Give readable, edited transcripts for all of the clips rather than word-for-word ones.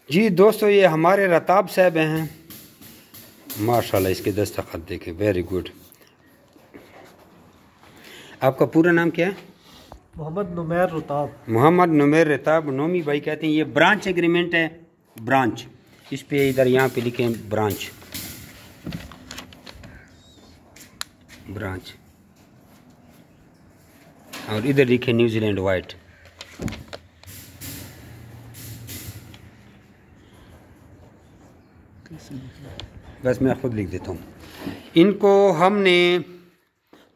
जी दोस्तों, ये हमारे रताब साहब हैं। माशाल्लाह, इसके दस्तखत देखें, वेरी गुड। आपका पूरा नाम क्या है? मोहम्मद नुमैर रताब। मोहम्मद नुमैर रताब, नोमी भाई कहते हैं। ये ब्रांच एग्रीमेंट है, ब्रांच। इस पे इधर यहाँ पे लिखें ब्रांच, ब्रांच, और इधर लिखे न्यूजीलैंड वाइट। बस मैं खुद लिख देता हूँ। इनको हमने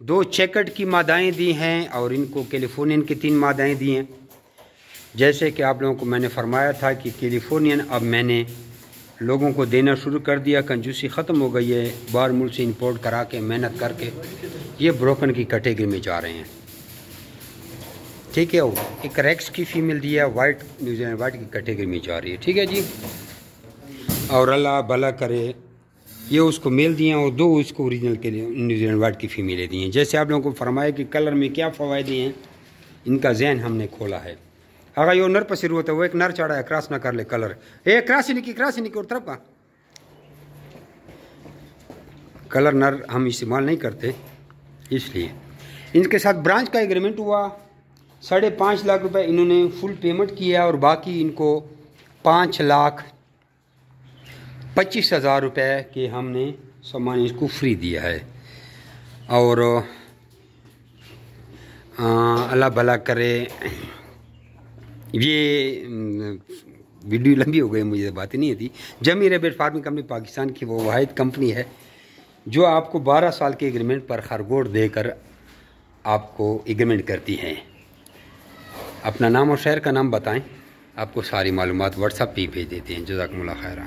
2 चेकट की मादाएँ दी हैं और इनको कैलिफोर्नियन की 3 मादाएँ दी हैं। जैसे कि आप लोगों को मैंने फरमाया था कि कैलिफोर्नियन अब मैंने लोगों को देना शुरू कर दिया। कंजूसी ख़त्म हो गई है, बाहर मुल्क से इंपोर्ट करा के मेहनत करके ये ब्रोकन की कैटेगरी में जा रहे हैं। ठीक है, वो एक रेक्स की फ़ीमेल दी है, वाइट, न्यूजीलैंड वाइट की कैटेगरी में जा रही है। ठीक है जी, और अल्लाह भला करे। ये उसको मेल दिए हैं और 2 इसको ओरिजिनल के लिए न्यूजीलैंड वाइट की फ़ीमेलें दी हैं। जैसे आप लोगों को फरमाया कि कलर में क्या फ़वायदे हैं, इनका जहन हमने खोला है। अगर यो नर पर सिर होता है, वो एक नर चढ़ा है, क्रॉस ना कर ले कलर। क्रॉस ही नहीं की और तरफ का कलर नर हम इस्तेमाल नहीं करते, इसलिए। इनके साथ ब्रांच का एग्रीमेंट हुआ। 5.5 लाख रुपए इन्होंने फुल पेमेंट किया और बाकी इनको 5,25,000 रुपये के हमने सामान इसको फ्री दिया है। और अल्लाह भला करे। ये वीडियो लंबी हो गई, मुझे बात ही नहीं थी। जमी रेबिट फार्मिंग कंपनी पाकिस्तान की वो वाहिद कंपनी है जो आपको 12 साल के एग्रीमेंट पर खरगोश देकर आपको एग्रीमेंट करती है। अपना नाम और शहर का नाम बताएं, आपको सारी मालूमात व्हाट्सएप पे भेज देते हैं। जज़ाकुमुल्लाह खैरा।